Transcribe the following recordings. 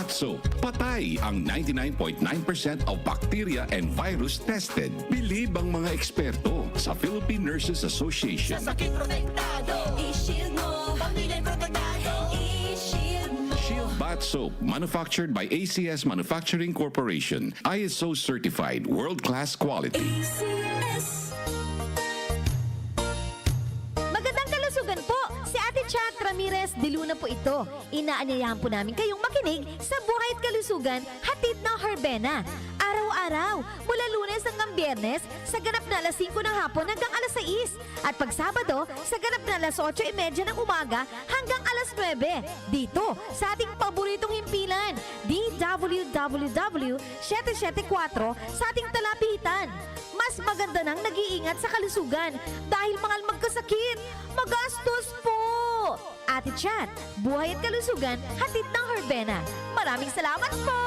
Bath Soap. Patay ang 99.9% of bacteria and virus tested. Bilib ang mga eksperto sa Philippine Nurses Association. Sa sakit protektado, i-shield mo. Pamilya'y protektado, i-shield mo. Shield Bath Soap, manufactured by ACS Manufacturing Corporation. ISO certified, world-class quality. ACS. Magandang kalusugan po! Si Ate Chat Ramirez de Luna po ito. Inaanyayahan po namin kayong makinig sa Buhay at Kalusugan, hatid ng Herbena. Araw-araw, mula Lunes hanggang Biyernes, sa ganap na alas 5 ng hapon hanggang alas 6. At pag Sabado, sa ganap na alas 8:30 ng umaga hanggang alas 9. Dito, sa ating paboritong himpilan, DWWW 774 sa ating talapitan. Mas maganda nang nag-iingat sa kalusugan dahil mahal magkasakit. Magastos po! Ate Chat, Buhay at Kalusugan, hatid ng Herbena. Maraming salamat po!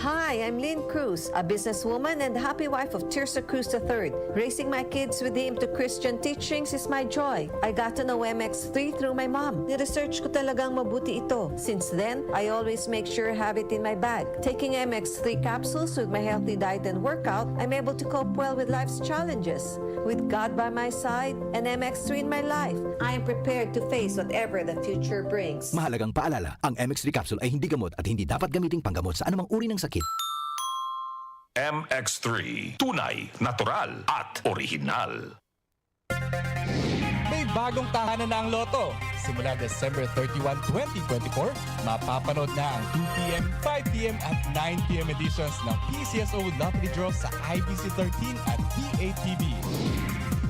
Hi, I'm Lynn Cruz, a businesswoman and happy wife of Tirsa Cruz III. Raising my kids with him to Christian teachings is my joy. I got to know MX3 through my mom. Ni-research ko talagang mabuti ito. Since then, I always make sure I have it in my bag. Taking MX3 capsules with my healthy diet and workout, I'm able to cope well with life's challenges. With God by my side and MX3 in my life, I am prepared to face whatever the future brings. Mahalagang paalala, ang MX3 capsule ay hindi gamot at hindi dapat gamiting panggamot sa anumang uri ng sakit. MX3, tunay, natural at original. May bagong tahanan na ang Lotto. Simula December 31, 2024, mapapanood na ang 2pm, 5pm at 9pm editions ng PCSO Lottery Draw sa IBC 13 at DATV.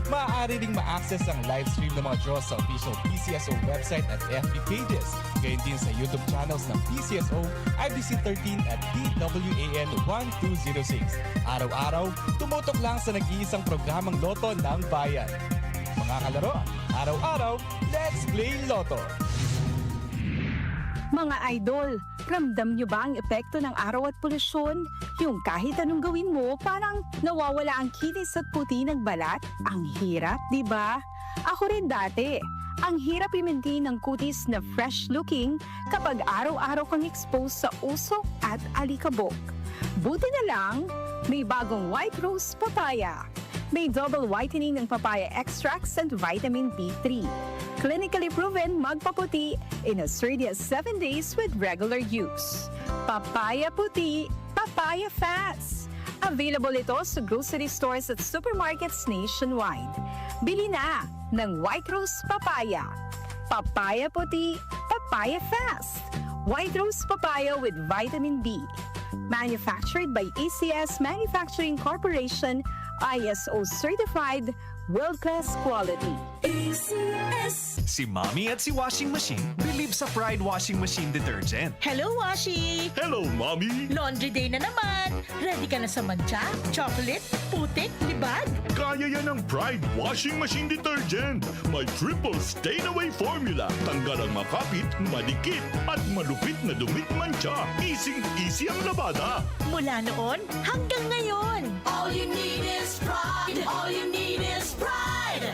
Maaari ring ma-access ang live stream ng mga draws sa official PCSO website at FB pages. Gayon din sa YouTube channels ng PCSO, IBC 13 at DWAN 1206. Araw-araw, tumutok lang sa nag-iisang programang Lotto ng Bayan. Mga kalaro, araw-araw, let's play Lotto! Mga idol, ramdam nyo ba ang epekto ng araw at polusyon? Yung kahit anong gawin mo, parang nawawala ang kinis at puti ng balat? Ang hirap, di ba? Ako rin dati. Ang hirap i-maintain ng kutis na fresh-looking kapag araw-araw kang exposed sa usok at alikabok. Buti na lang, may bagong White Rose Papaya. May double whitening ng papaya extracts and vitamin B3. Clinically proven magpaputi in as early as 7 days with regular use. Papaya puti, papaya fast. Available ito sa grocery stores at supermarkets nationwide. Bili na ng White Rose Papaya. Papaya puti, papaya fast. White Rose Papaya with vitamin B. Manufactured by ACS Manufacturing Corporation, ISO certified, world-class quality. ACS. Si Mommy at si Washing Machine believe sa Pride Washing Machine Detergent. Hello, Washi! Hello, Mommy! Laundry day na naman! Ready ka na sa mancha, chocolate, putik, libag? Kaya yan ang Pride Washing Machine Detergent. May triple stain-away formula. Tanggal ang makapit, malikit, at malupit na dumit mancha. Easy ang labada. Mula noon hanggang ngayon! All you need is pride. All you need is pride.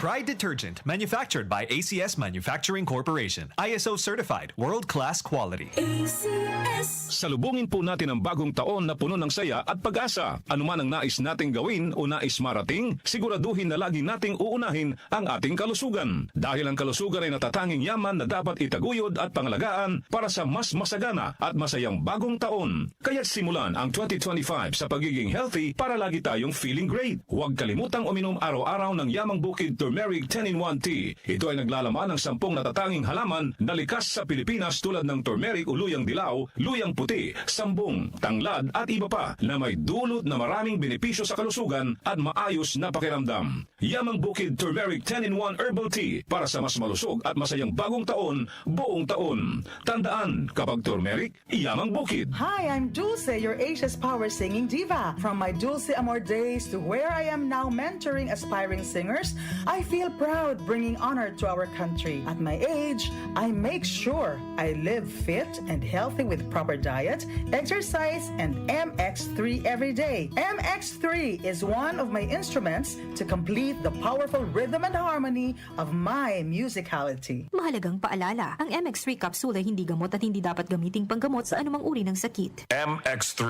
Pride Detergent, manufactured by ACS Manufacturing Corporation. ISO certified, world-class quality. ACS. Salubungin po natin ang bagong taon na puno ng saya at pag-asa. Ano man ang nais nating gawin o nais marating, siguraduhin na lagi nating uunahin ang ating kalusugan. Dahil ang kalusugan ay natatanging yaman na dapat itaguyod at pangalagaan para sa mas masagana at masayang bagong taon. Kaya't simulan ang 2025 sa pagiging healthy para lagi tayong feeling great. Huwag kalimutang uminom araw-araw ng Yamang Bukid Turmeric 10-in-1 Tea. Ito ay naglalaman ng 10 natatanging halaman na likas sa Pilipinas tulad ng turmeric o luyang dilaw, luyang puti, sambong, tanglad at iba pa na may dulot na maraming benepisyo sa kalusugan at maayos na pakiramdam. Yamang Bukid Turmeric 10-in-1 Herbal Tea para sa mas malusog at masayang bagong taon, buong taon. Tandaan, kapag turmeric, Yamang Bukid. Hi, I'm Dulce, your Asia's power singing diva. From my Dulce Amor days to where I am now mentoring aspiring singers singers, I feel proud bringing honor to our country. At my age, I make sure I live fit and healthy with proper diet, exercise, and MX3 every day. MX3 is one of my instruments to complete the powerful rhythm and harmony of my musicality. Mahalagang paalala, ang MX3 capsule ay hindi gamot at hindi dapat gamiting panggamot sa anumang uri ng sakit. MX3,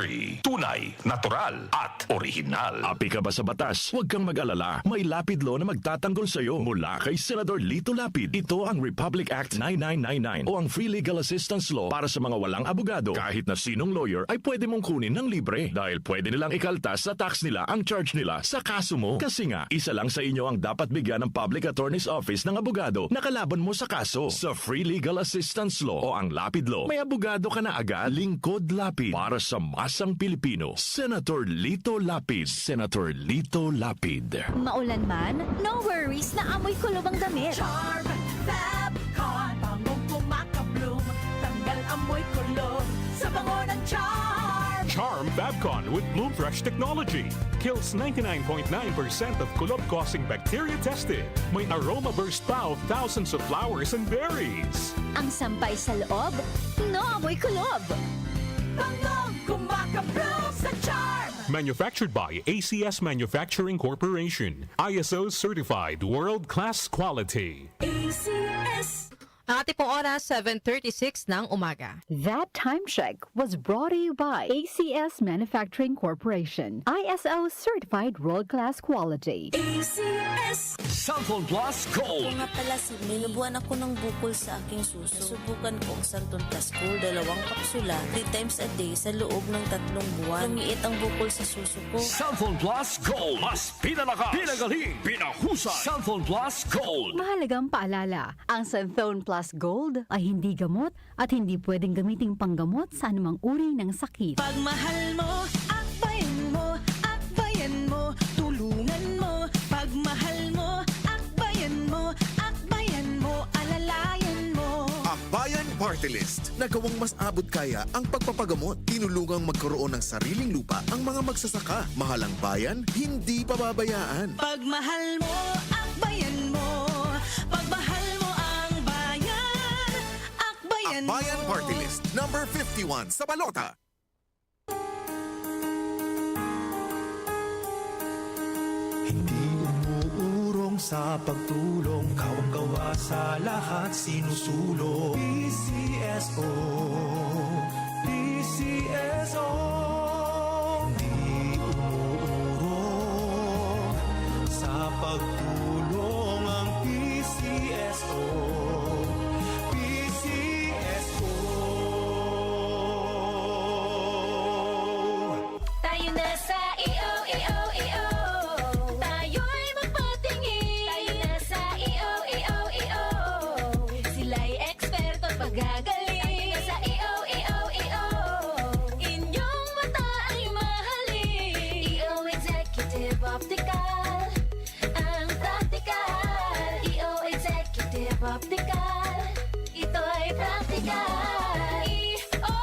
tunay, natural, at original. Api ka ba sa batas? Huwag kang mag-alala. May lapid law na magtatanggol sa iyo mula kay Senador Lito Lapid. Ito ang Republic Act 9999 o ang Free Legal Assistance Law para sa mga walang abogado. Kahit na sinong lawyer ay pwede mong kunin ng libre dahil pwede nilang ikaltas sa tax nila ang charge nila sa kaso mo. Kasi nga, isa lang sa inyo ang dapat bigyan ng Public Attorney's Office ng abogado na kalaban mo sa kaso. Sa Free Legal Assistance Law o ang Lapid Law, may abogado ka na agad. Lingkod Lapid para sa masang Pilipino. Senator Lito Lapid. Senator Lito Lapid. Maulan man, no worries na amoy kulob ang damit. Charm, Fabcon, bangong kumakabloom, tanggal amoy kulob sa bango ng Charm. Charm Fabcon with Bloom Fresh technology kills 99.9% of kulob-causing bacteria tested. May aroma burst pa of thousands of flowers and berries. Ang sampay sa loob, no amoy kulob. Bangong kumakabloom sa Charm. Manufactured by ACS Manufacturing Corporation. ISO certified world-class quality. ACS. Ang ating pong oras, 7:36 ng umaga. That time check was brought to you by ACS Manufacturing Corporation. ISO certified world-class quality. ACS. Santon Plus Gold. Nga pala, Sidney, nabuhan ako ng bukol sa aking suso. Subukan ko ang Santon Plus Gold, 2 kapsula, 3 times a day sa loob ng 3 buwan. Lumiit ang bukol sa suso ko. Santon Plus Gold. Mas pinalakas, pinagaling, pinahusay. Santon Plus Gold. Mahalagang paalala, ang Santhone Plus Gold ay hindi gamot at hindi pwedeng gamiting panggamot sa anumang uri ng sakit. Pagmahal mo, akbayan mo, akbayan mo, tulungan mo. Pagmahal mo, akbayan mo, akbayan mo, alalayan mo. Akbayan Party List. Nagawang mas abot kaya ang pagpapagamot. Tinulungang magkaroon ng sariling lupa ang mga magsasaka. Mahalang bayan, hindi pababayaan. Pagmahal mo, akbayan mo. Pagmahal mo ang bayan, akbayan mo. Akbayan Party List, number 51 sa balota. Hindi umuurong sa pagtulong, kawang-gawa sa lahat sinusulong. PCSO, PCSO. Hindi umuurong sa pagtulong ang PCSO. PCSO. Tayo na sa EO. Tayo'y magpatingin. Tayo na sa EO. Sila'y eksperto at pagagaling. Tayo na sa EO. Inyong mata ay mahalin. EO Executive Optical. Ang practical. EO Executive Optical. Ito'y practical. EO.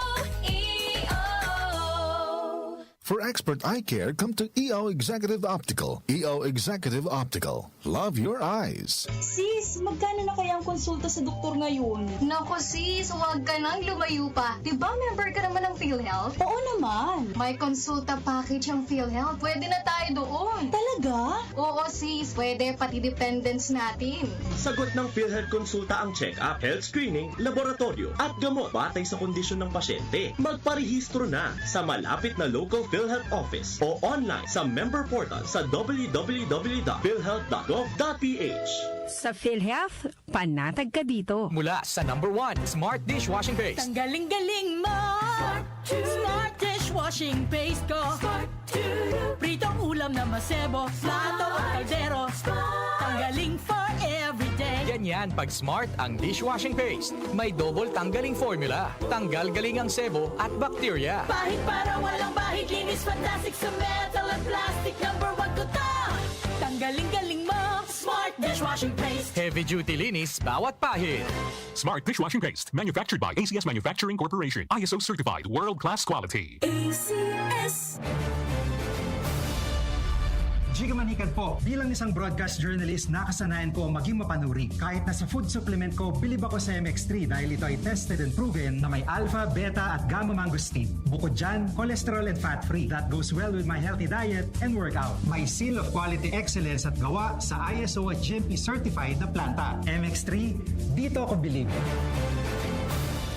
For expert eye care, come to EO Executive Optical. EO Executive Optical. Love your eyes. Sis, magkano na kaya ang konsulta sa doktor ngayon? Naku sis, huwag ka nang lumayo pa. Diba member ka naman ng PhilHealth? Oo naman. May konsulta package ang PhilHealth. Pwede na tayo doon. Talaga? Oo sis, pwede pati dependents natin. Sagot ng PhilHealth Konsulta ang check-up, health screening, laboratorio at gamot batay sa kondisyon ng pasyente. Magparehistro na sa malapit na local PhilHealth office o online sa member portal sa www.philhealth.gov.ph. Sa PhilHealth, panatag ka dito. Mula sa number 1 Smart Dishwashing Paste. Tanggaling-galing mo. Smart dishwashing paste ko. Pritong ulam na masebo, plato at kaldero. Tanggaling for everyday. Ganyan pag Smart ang dishwashing paste. May double tanggaling formula. Tanggal galing ang sebo at bacteria. Bahid para walang bahid, linis fantastic sa metal at plastic. Number 1 ko to. Tanggaling-galing mo. Smart dishwashing paste. Heavy duty linis bawat pahid. Smart dishwashing paste. Manufactured by ACS Manufacturing Corporation. ISO certified world-class quality. ACS. Jiga Manikan po. Bilang isang broadcast journalist, nakasanayan ko maging mapanuri. Kahit nasa food supplement ko, bilib ako sa MX3 dahil ito ay tested and proven na may alpha, beta at gamma mangosteen. Bukod dyan, cholesterol and fat-free. That goes well with my healthy diet and workout. May seal of quality excellence at gawa sa ISO at GMP certified na planta. MX3, dito ako bilib.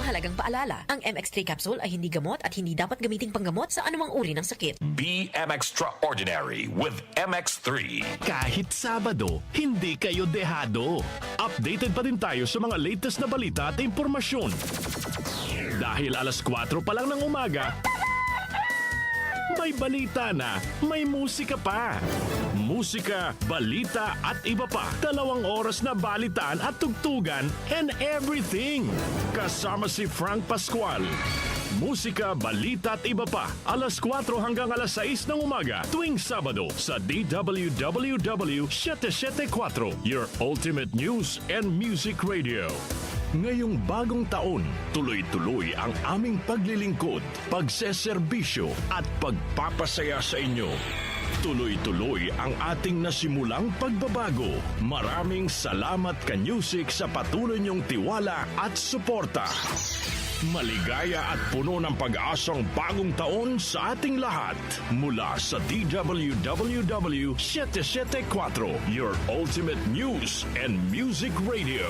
Mahalagang paalala, ang MX3 capsule ay hindi gamot at hindi dapat gamiting panggamot sa anumang uri ng sakit. Be extraordinary with MX3. Kahit Sabado, hindi kayo dehado. Updated pa rin tayo sa mga latest na balita at impormasyon. Dahil alas 4 pa lang ng umaga, may balita na, may musika pa. Musika, balita at iba pa. 2 oras na balitaan at tugtugan and everything. Kasama si Frank Pascual. Musika, balita at iba pa. Alas 4 hanggang alas 6 ng umaga tuwing Sabado sa DWWW 774, your ultimate news and music radio. Ngayong bagong taon, tuloy-tuloy ang aming paglilingkod, pagseserbisyo at pagpapasaya sa inyo. Tuloy-tuloy ang ating nasimulang pagbabago. Maraming salamat ka-Music sa patuloy niyong tiwala at suporta. Maligaya at puno ng pag-asang bagong taon sa ating lahat. Mula sa DWWW 774, your ultimate news and music radio.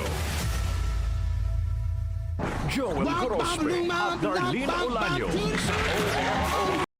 Joel Grospe at Darlene Olaño.